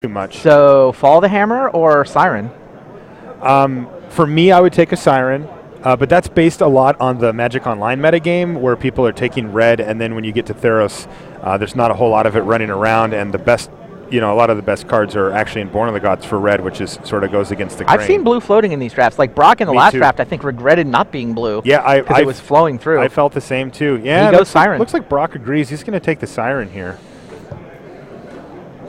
too much. So, Fall the Hammer or Siren? For me, I would take a Siren, but that's based a lot on the Magic Online metagame where people are taking red, and then when you get to Theros, there's not a whole lot of it running around, and the best, a lot of the best cards are actually in Born of the Gods for red, which is sort of goes against the grain. I've seen blue floating in these drafts. Like Brock in the last too. draft, I think regretted not being blue. Yeah, because it was flowing through. I felt the same too. Yeah, he goes Siren. Looks like Brock agrees. He's going to take the Siren here.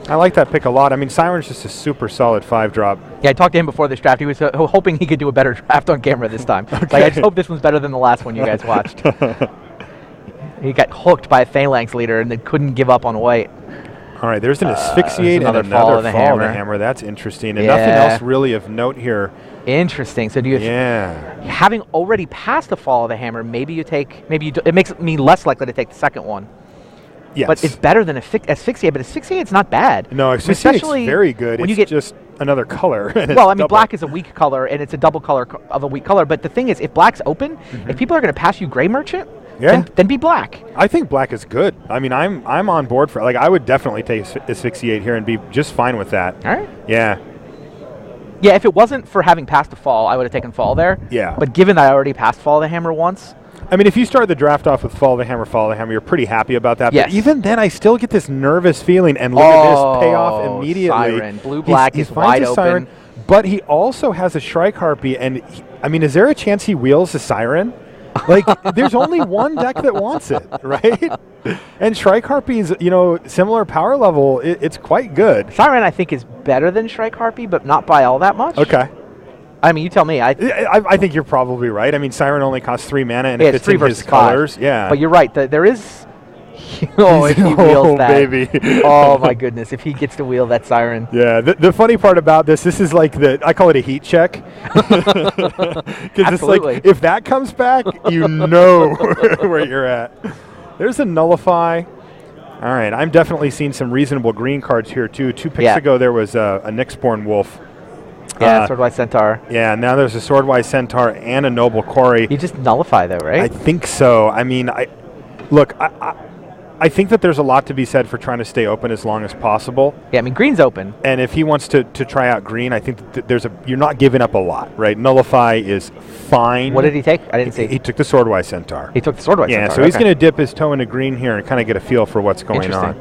I like that pick a lot. I mean, Siren's just a super solid 5-drop. Yeah, I talked to him before this draft. He was hoping he could do a better draft on camera this time. Okay. Like, I just hope this one's better than the last one you guys watched. He got hooked by a Phalanx leader and then couldn't give up on white. All right, there's an Asphyxiate and another Fall of the Hammer. That's interesting. And nothing else really of note here. Interesting. So do you? Yeah. Having already passed the Fall of the Hammer, maybe you take. It makes me less likely to take the second one. Yes. But it's better than Asphyxiate. But Asphyxiate's not bad. No, Asphyxiate's very good. It's just another color. Well, I mean, black is a weak color, and it's a double color of a weak color. But the thing is, if black's open, if people are going to pass you Gray Merchant, then be black. I think black is good. I mean, I'm on board for I would definitely take Asphyxiate here and be just fine with that. All right. Yeah. Yeah, if it wasn't for having passed the Fall, I would have taken Fall there. Yeah. But given that I already passed Fall of the Hammer once. I mean, if you start the draft off with Fall of the Hammer, you're pretty happy about that. Yes. But even then, I still get this nervous feeling. And look at this payoff immediately. Siren. Blue-black is wide open. Siren, but he also has a Shrike Harpy. And, is there a chance he wheels a Siren? Like, there's only one deck that wants it, right? And Shrike Harpy's, similar power level, it's quite good. Siren, I think, is better than Shrike Harpy, but not by all that much. Okay. I mean, you tell me. I think you're probably right. I mean, Siren only costs 3 mana, and if it's 3 in versus his colors, yeah. But you're right. There is... if he wheels that. Baby. Oh, my goodness. If he gets to wheel that Siren. Yeah, the funny part about this is like I call it a heat check. Because it's like, if that comes back, you know where you're at. There's a Nullify. All right, I'm definitely seeing some reasonable green cards here, too. 2 picks ago, there was a Nyxborn Wolf. Yeah, Swordwise Centaur. Yeah, now there's a Swordwise Centaur and a Noble Quarry. You just nullify, though, right? I think so. I mean, I think that there's a lot to be said for trying to stay open as long as possible. Yeah, I mean, green's open. And if he wants to try out green, I think that you're not giving up a lot, right? Nullify is fine. What did he take? I didn't see. He took the Swordwise Centaur. He took the Swordwise Centaur. Yeah, so he's going to dip his toe into green here and kind of get a feel for what's going on.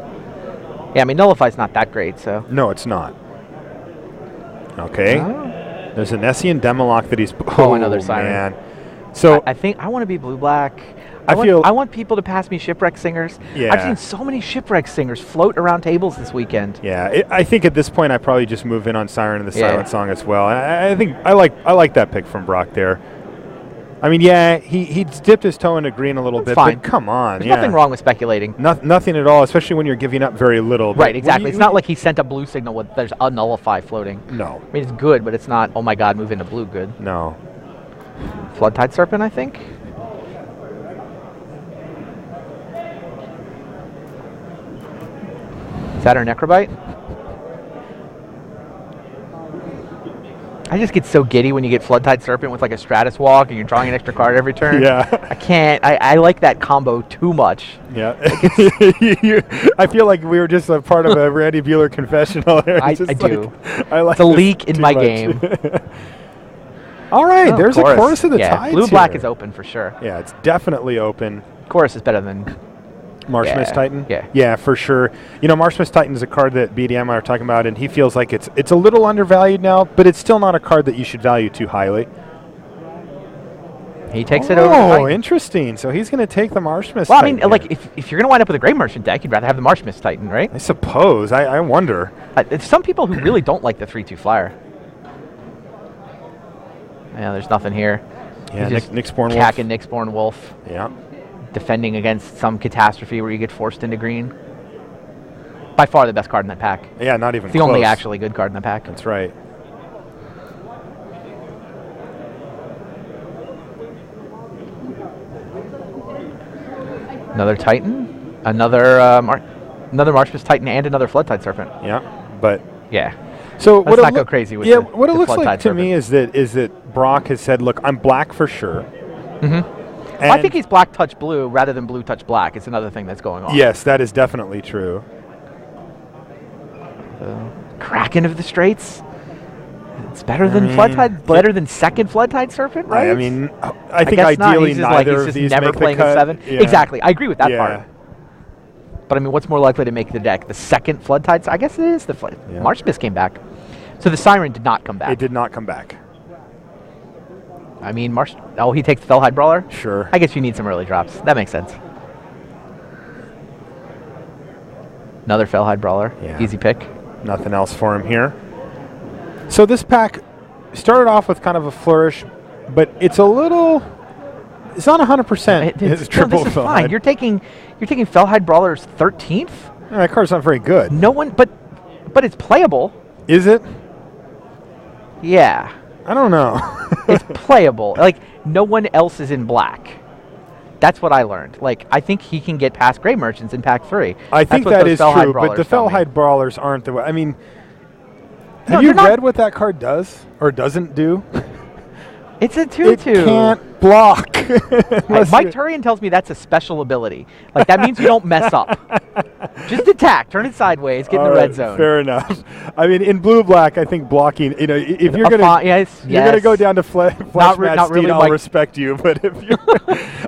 Yeah, I mean, Nullify's not that great, so. No, it's not. Okay. Oh. There's an Essien Demolock that he's... another Siren. Man. So I think I want to be blue-black. I want people to pass me Shipwreck Singers. Yeah. I've seen so many Shipwreck Singers float around tables this weekend. Yeah, I think at this point I probably just move in on Siren and the Silent Song as well. And I think I like that pick from Brock there. I mean, yeah, he dipped his toe into green a little bit, fine. But come on. There's nothing wrong with speculating. Nothing at all, especially when you're giving up very little. Right, exactly. It's not like he sent a blue signal with there's a Nullify floating. No. I mean, it's good, but it's not, oh my God, move into blue good. No. Floodtide Serpent, I think. Is that our Necrobite? I just get so giddy when you get Floodtide Serpent with like a Stratus Walk and you're drawing an extra card every turn. Yeah. I can't. I like that combo too much. Yeah. I feel like we were just a part of a Randy Bueller confessional there. I do. I like it's a leak in my game. All right. There's a Chorus of the Tides. Blue-black is open for sure. Yeah, it's definitely open. Chorus is better than... Marshmist Titan? Yeah, for sure. Marshmist Titan is a card that BDM and I are talking about, and he feels like it's a little undervalued now, but it's still not a card that you should value too highly. He takes it over. Oh, interesting. So he's going to take the Marshmist Titan. Well, I mean, like, if you're going to wind up with a Gray Merchant deck, you'd rather have the Marshmist Titan, right? I suppose. I wonder. There's some people who really don't like the 3/2 flyer. Yeah, there's nothing here. Yeah, Nyxborn Wolf. Cacking Nyxborn Wolf. Yeah. Defending against some catastrophe where you get forced into green. By far the best card in that pack. Yeah, not even it's the close. only actually good card in the pack. That's right. Another Titan, another Marshmist Titan, and another Floodtide Serpent. Yeah, but yeah. So let's not go crazy with what it looks like to Serpent. me is that Brock has said, "Look, I'm black for sure." Mm-hmm. Well, I think he's black touch blue rather than blue touch black. It's another thing that's going on. Yes, that is definitely true. Kraken of the Straits. It's better than Flood Tide, better than second Flood Tide Serpent, right? I mean, I think ideally neither of these never make playing the cut. a 7. Yeah. Exactly, I agree with that part. But I mean, what's more likely to make the deck? The second Flood Tide? I guess it is the Flood. Yeah. Marshmist came back. So the Siren did not come back. It did not come back. I mean, he takes the Fellhide Brawler? Sure. I guess you need some early drops. That makes sense. Another Fellhide Brawler. Yeah. Easy pick. Nothing else for him here. So this pack started off with kind of a flourish, but it's a little... It's not 100%. It's triple Fellhide. Fine. You're taking Fellhide Brawler's 13th? Yeah, that card's not very good. No one... But it's playable. Is it? Yeah. I don't know. It's playable. Like, no one else is in black. That's what I learned. Like, I think he can get past Grey Merchants in pack 3. I think that is true, but the Fellhide Brawlers aren't the way. I mean, have you read what that card does or doesn't do? It's a 2/2. It can't block. Mike Turian tells me that's a special ability. Like, that means you don't mess up. Just attack, turn it sideways, get in the red zone. Fair enough. I mean, in blue-black, I think blocking, if you're going to go down to Flash Mad Steed, I'll respect you. But if you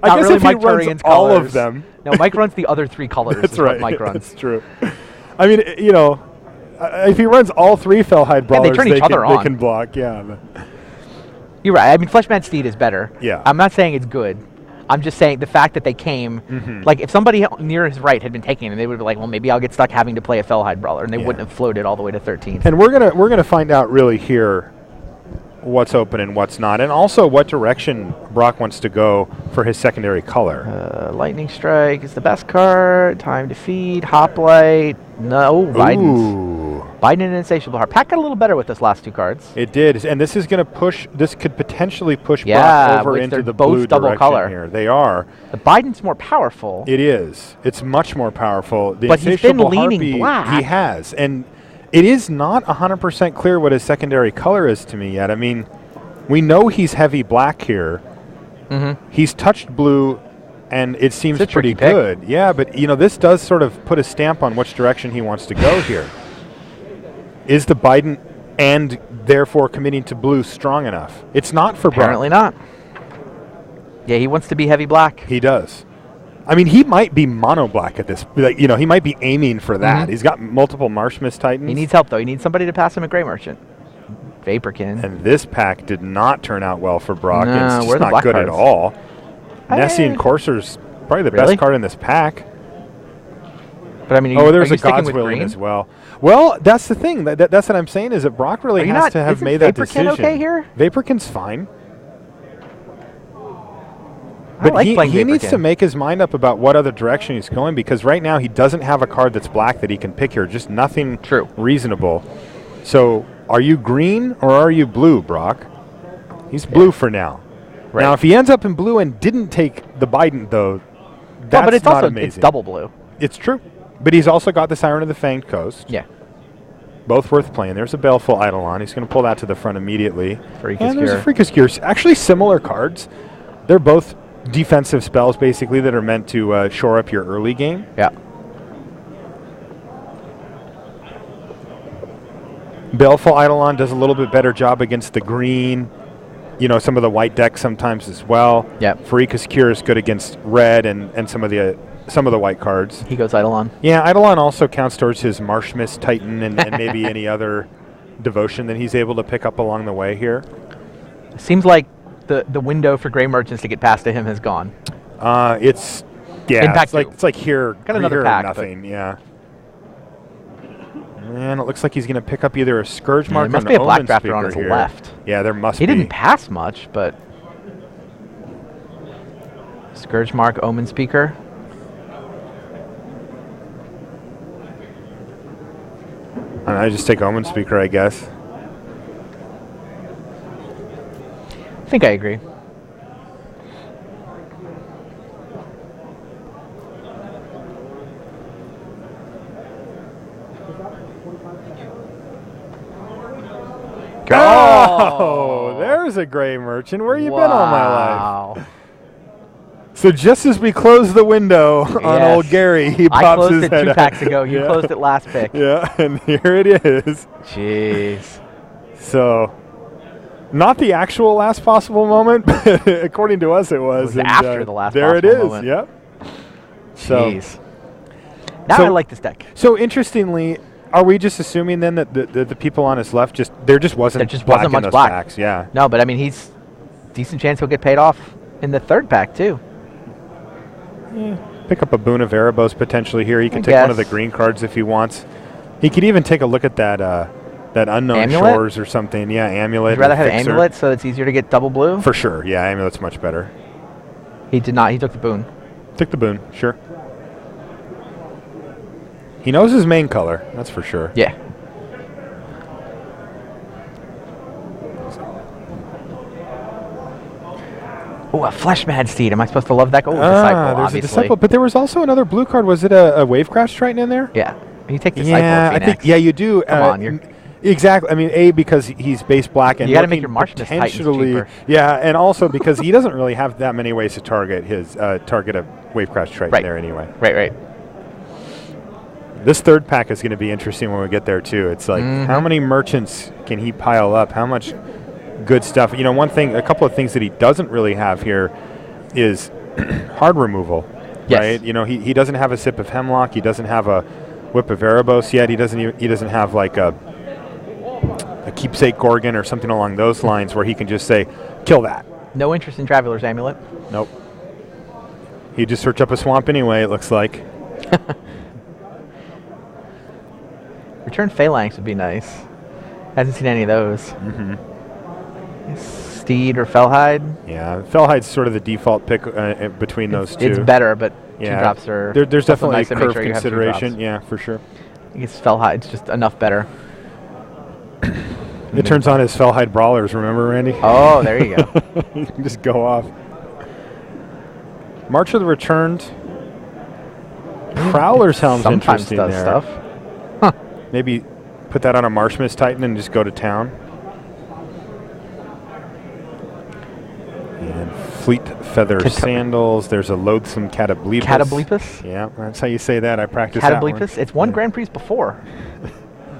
I guess if he runs all of them. No, Mike runs the other 3 colors. That's right. Mike runs. That's true. I mean, if he runs all 3 Fellhide Brawlers, they can block. Yeah. You're right. I mean, Flesh Mad Steed is better. Yeah. I'm not saying it's good. I'm just saying the fact that they came, like if somebody near his right had been taking him, they would be like, well, maybe I'll get stuck having to play a Fellhide Brawler, and they wouldn't have floated all the way to 13th. And we're gonna find out really here what's open and what's not, and also what direction Brock wants to go for his secondary color. Lightning Strike is the best card. Time to Feed, Hoplite. No, Biden and Insatiable Heart. Pack got a little better with those last 2 cards. It did, and this is going to push. This could potentially push Brock over into the blue double color here. They are. The Biden's more powerful. It is. It's much more powerful. The but he's been leaning black. He has, and it is not 100% clear what his secondary color is to me yet. I mean, we know he's heavy black here. He's touched blue. And it seems pretty good. Yeah, but, this does sort of put a stamp on which direction he wants to go here. Is the Biden and therefore committing to blue strong enough? It's not for Brock. Apparently not. Yeah, he wants to be heavy black. He does. I mean, he might be mono black at this. He might be aiming for that. He's got multiple Marshmist Titans. He needs help, though. He needs somebody to pass him a Grey Merchant. Vaporkin. And this pack did not turn out well for Brock. No, it's just not good at all. Nessian Courser's probably the best card in this pack. But I mean, there's a God's Willing as well. Well, that's the thing. That's what I'm saying is that Brock really has to have made that decision. Vaporkin okay here? Vaporkin's fine. But he needs to make his mind up about what other direction he's going, because right now he doesn't have a card that's black that he can pick here. Just nothing reasonable. So are you green or are you blue, Brock? He's blue for now. Right. Now, if he ends up in blue and didn't take the Biden, though, that's but it's not also, amazing. It's double blue. It's true. But he's also got the Siren of the Fanged Coast. Yeah. Both worth playing. There's a Baleful Eidolon. He's going to pull that to the front immediately. And there's a Freakosaurus. Actually, similar cards. They're both defensive spells, basically, that are meant to shore up your early game. Yeah. Baleful Eidolon does a little bit better job against the green. Some of the white decks sometimes as well. Yeah. Farika's Cure is good against red and some of the white cards. He goes Eidolon. Yeah, Eidolon also counts towards his Marshmist Titan and maybe any other devotion that he's able to pick up along the way here. Seems like the window for Grey Merchants to get past to him has gone. It's like here. Got another pack. Nothing. Yeah. And it looks like he's going to pick up either a Scourge Mark or an Omen Speaker. There must be a Black Drafter on his here. left. Yeah, there must be. He didn't pass much, but Scourge Mark, Omen Speaker. I just take Omen Speaker, I guess. I think I agree. Oh, there's a Grey Merchant. Where you been all my life? So just as we close the window on old Gary, he pops his head out. I closed it 2 packs ago. You closed it last pick. Yeah, and here it is. Jeez. So, not the actual last possible moment, but according to us, it was. It was after the last there possible moment. There it is, yep. Jeez. Now I like this deck. So, interestingly, are we just assuming then that the people on his left there just wasn't much black packs? Yeah. No, but I mean, he's decent chance he'll get paid off in the 3rd pack, too. Yeah. Pick up a Boon of Erebos potentially here. He can take one of the green cards if he wants. He could even take a look at that Unknown Amulet? Shores or something. Yeah, Amulet. Would you rather have Amulet so it's easier to get double blue? For sure. Yeah, Amulet's much better. He did not. He took the Boon. Took the Boon, sure. He knows his main color, that's for sure. Yeah. Oh, a Flesh Mad Steed. Am I supposed to love that? Oh, Disciple, there's obviously. a Disciple. But there was also another blue card. Was it a Wave Crash Triton in there? Yeah. You take Disciple I think, you do. Come on, you're... Exactly. I mean, because he's base black. And you got to make your Marshmist Titans cheaper. Yeah, and also because he doesn't really have that many ways to target a Wave Crash Triton there anyway. Right. This 3rd pack is going to be interesting when we get there, too. It's like, how many merchants can he pile up? How much good stuff? You know, a couple of things that he doesn't really have here is hard removal, right? You know, he doesn't have a Sip of Hemlock. He doesn't have a Whip of Erebos yet. He doesn't have like a Keepsake Gorgon or something along those lines where he can just say, kill that. No interest in Traveler's Amulet? Nope. He'd just search up a swamp anyway, it looks like. Return Phalanx would be nice. Hasn't seen any of those. Steed or Fellhide? Yeah, Fellhide's sort of the default pick between those two. It's better, but 2 drops are... There's definitely nice a curve consideration. Yeah, for sure. I guess Fellhide's just enough better. It turns on his Fellhide Brawlers, remember, Randy? Oh, there you go. You can just go off. March of the Returned. Prowler's Helm's interesting there. Sometimes does stuff. Huh. Maybe put that on a Marshmist Titan and just go to town. And Fleet Feather Sandals. There's a Loathsome Catablepus. Catablepus? Yeah, that's how you say that. I practiced that one. Catablepus? It's won Grand Prix before.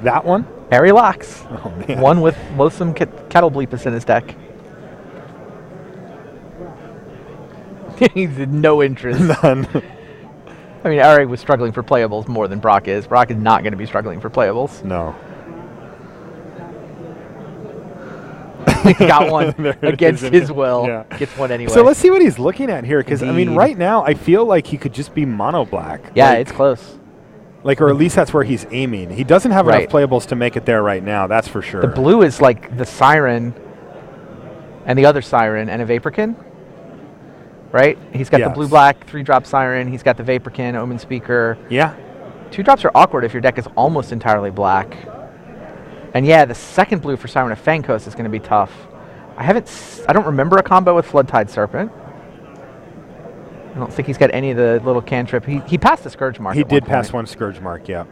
That one? Harry Locks. Oh, man. One with Loathsome Catablepus in his deck. He's no interest. None. I mean, Ari was struggling for playables more than Brock is. Brock is not going to be struggling for playables. No. He's got one against his will. Yeah. Gets one anyway. So let's see what he's looking at here, because I mean, right now I feel like he could just be mono black. Yeah, like, it's close. Like, or at least that's where he's aiming. He doesn't have enough playables to make it there right now. That's for sure. The blue is like the Siren, and the other Siren, and a Vaporkin. Right? He's got the blue-black 3-drop Siren. He's got the Vaporkin, Omen Speaker. Yeah. 2 drops are awkward if your deck is almost entirely black. And yeah, the second blue for Siren of Fangkos is going to be tough. I don't remember a combo with Floodtide Serpent. I don't think he's got any of the little cantrip. He passed the Scourge Mark. He did pass one Scourge Mark, yeah.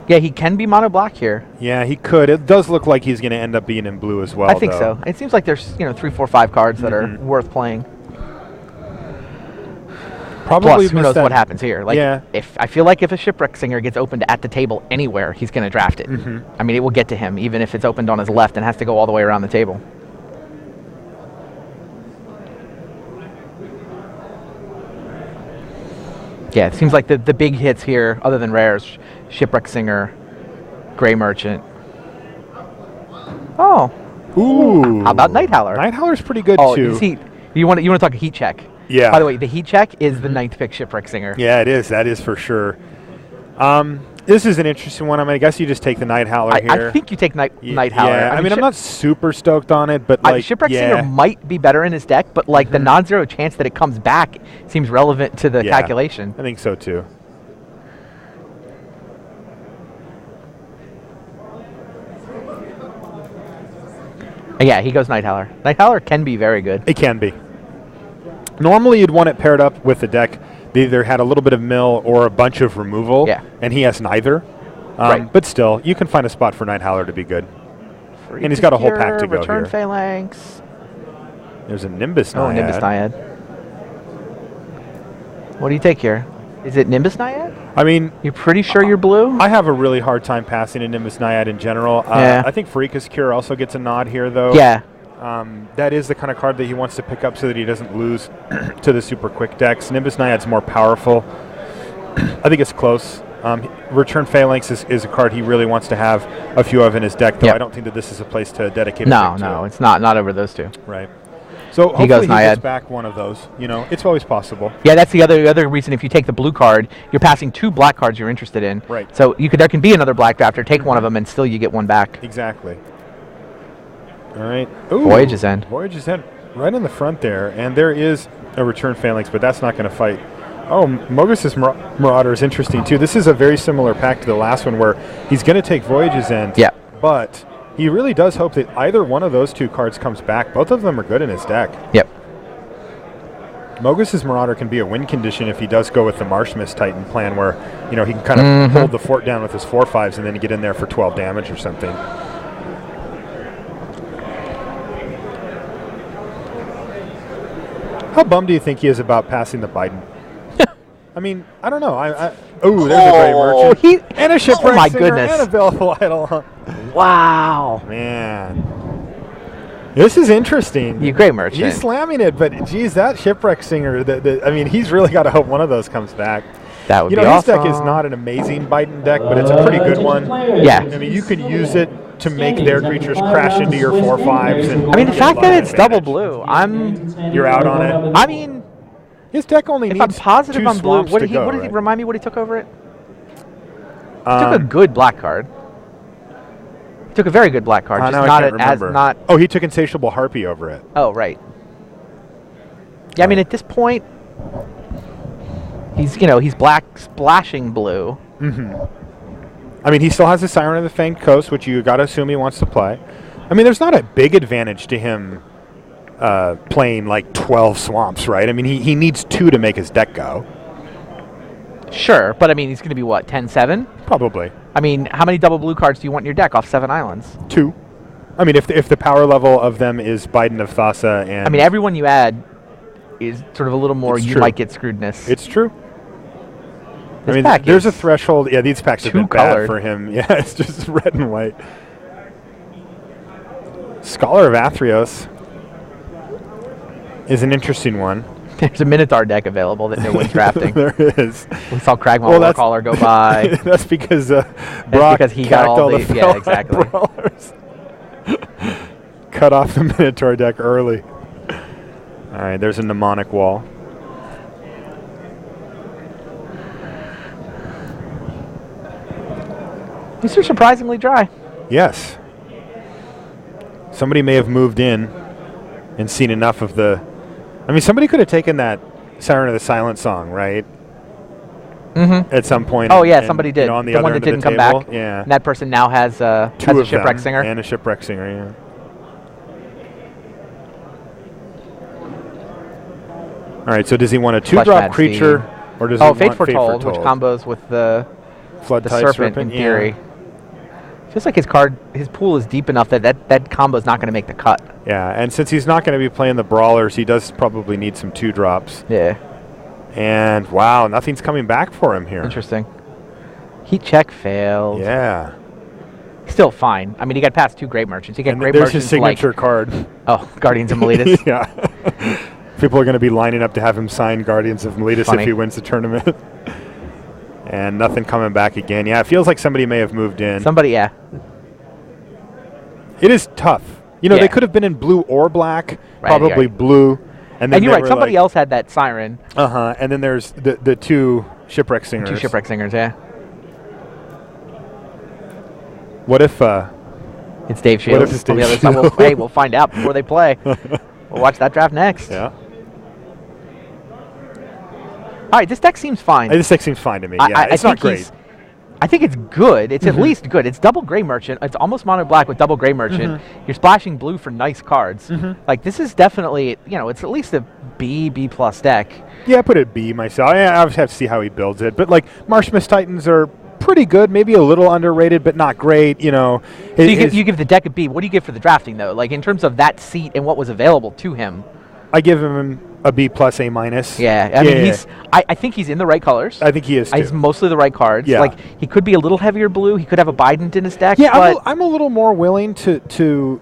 Yeah, he can be mono black here. Yeah, he could. It does look like he's going to end up being in blue as well. I think so. It seems like there's 3, 4, 5 cards that are worth playing. Probably. Plus, who knows what happens here? Like, I feel like if a Shipwreck Singer gets opened at the table anywhere, he's going to draft it. I mean, it will get to him, even if it's opened on his left and has to go all the way around the table. Yeah, it seems like the big hits here, other than rares, Shipwreck Singer, Grey Merchant. Oh. Ooh. How about Night Howler? Night Howler's pretty good, too. You want to talk a heat check? Yeah. By the way, the heat check is the 9th pick Shipwreck Singer. Yeah, it is. That is for sure. This is an interesting one. I mean, I guess you just take the Night Howler here. I think you take Night Howler. Yeah, I mean I'm not super stoked on it, but like Shipwreck Singer might be better in his deck, but like the non-zero chance that it comes back seems relevant to the calculation. I think so too. Yeah, he goes Night Howler. Night Howler can be very good. It can be. Normally you'd want it paired up with the deck. They either had a little bit of mill or a bunch of removal, and he has neither. But still, you can find a spot for Night Howler to be good. And he's got a whole pack to go Return here. Phalanx. There's a Nimbus Naiad. Oh, Nimbus Naiad. What do you take here? Is it Nimbus Naiad? I mean, you're pretty sure you're blue? I have a really hard time passing a Nimbus Naiad in general. Yeah. I think Pharika's Cure also gets a nod here, though. Yeah. That is the kind of card that he wants to pick up so that he doesn't lose to the super quick decks. Nimbus Naiad's more powerful. I think it's close. Return Phalanx is a card he really wants to have a few of in his deck, though I don't think that this is a place to dedicate No, it's not over those two. Right. So he hopefully he Naiad. gets back one of those. You know, it's always possible. Yeah, that's the other reason. If you take the blue card, you're passing 2 black cards you're interested in. Right. So there can be another black drafter, take one of them, and still you get one back. Exactly. All right. Ooh, Voyage's End. Voyage's End right in the front there. And there is a Return Phalanx, but that's not going to fight. Oh, Mogus's Marauder is interesting, too. This is a very similar pack to the last one where he's going to take Voyage's End. Yeah. But he really does hope that either one of those 2 cards comes back. Both of them are good in his deck. Yep. Mogus's Marauder can be a win condition if he does go with the Marsh Mist Titan plan where, you know, he can kind of hold the fort down with his 4/5s and then get in there for 12 damage or something. How bummed do you think he is about passing the Biden? I mean, I don't know. Oh, there's a Grey Merchant. And a Shipwreck Oh, my Singer goodness. and a Baleful Idol. Wow. Man. This is interesting. You Grey Merchant. He's slamming it, but geez, that Shipwreck Singer, I mean, he's really got to hope one of those comes back. That would be awesome. His deck is awesome. not an amazing Biden deck, but it's a pretty good one. Yeah. I mean, you could use it to make their creatures crash into your 4/5s. And I mean, the fact that it's double blue, you're out on it. I mean, his deck only if needs I'm positive 2 on blue, swamps what did to he go, what did he right? remind me what he took over it? He took a good black card. He took a very good black card. I Just know, I not can't as remember. not. Oh, he took Insatiable Harpy over it. Oh, right. Yeah, I mean, at this point, he's black splashing blue. I mean, he still has the Siren of the Fanged Coast, which you got to assume he wants to play. I mean, there's not a big advantage to him playing like 12 swamps, right? I mean, he needs 2 to make his deck go. Sure, but I mean, he's going to be what, 10-7? Probably. I mean, how many double blue cards do you want in your deck off 7 islands? 2. I mean, if the power level of them is Biden of Thassa and... I mean, everyone you add is sort of a little more It's you true. might get screwedness. It's true. I This mean, pack there's a is threshold. Yeah, these packs have been bad two-colored. for him. Yeah, it's just red and white. Scholar of Athreos is an interesting one. There's a Minotaur deck available that no one's drafting. There is. We saw Kragmaw Well, that's- Warcaller go by. That's because Brock because he got cacked all the- the yeah, Fellhide exactly. Brawlers. Cut off the Minotaur deck early. All right, there's a mnemonic wall. These are surprisingly dry. Yes. Somebody may have moved in and seen enough of the... I mean, somebody could have taken that Siren of the Silent song, right? At some point. Oh, yeah, and, somebody you did. know, on the The other one that end of didn't come table. back. Yeah. And that person now has a Two Shipwreck of them, Singer. and a Shipwreck Singer, yeah. All right, so does he want a Flesh 2-drop Mad creature, Steed. or does he Oh, want Fate Foretold, which combos with the Flood Tide serpent in theory. Yeah. Feels like his pool is deep enough that combo is not going to make the cut. Yeah, and since he's not going to be playing the Brawlers, he does probably need some 2-drops. Yeah. And, wow, nothing's coming back for him here. Interesting. Heat check failed. Yeah. Still fine. I mean, he got past 2 Great Merchants. He got And Great there's Merchants his signature card. Oh, Guardians of Miletus. Yeah. People are going to be lining up to have him sign Guardians of Miletus Funny. if he wins the tournament. And nothing coming back again. Yeah, it feels like somebody may have moved in. Somebody, yeah. It is tough. You know, Yeah. they could have been in blue or black, Right, probably right. blue. And then And you're they right. were Somebody like, else had that Siren. Uh-huh. And then there's the 2 Shipwreck Singers. 2 Shipwreck Singers, yeah. What if... It's Dave Shields. What if it's On the Dave other side, Shields? hey, we'll find out before they play. We'll watch that draft next. Yeah. All right, this deck seems fine. This deck seems fine to me. Yeah, it's not great. I think it's good. It's at least good. It's double Gray Merchant. It's almost mono black with double Gray Merchant. You're splashing blue for nice cards. Like, this is definitely, it's at least a B plus deck. Yeah, I put it B myself. I have to see how he builds it. But, like, Marsh Mist Titans are pretty good, maybe a little underrated, but not great. You know, so you give the deck a B. What do you give for the drafting though? Like in terms of that seat and what was available to him. I give him a B plus, A minus. Yeah, I mean I think he's in the right colors. I think he is too. He's mostly the right cards. Yeah. Like he could be a little heavier blue. He could have a Bident in his deck. Yeah, but I'm a little more willing to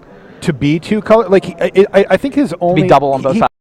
be two color. Like I think his only be double on both sides.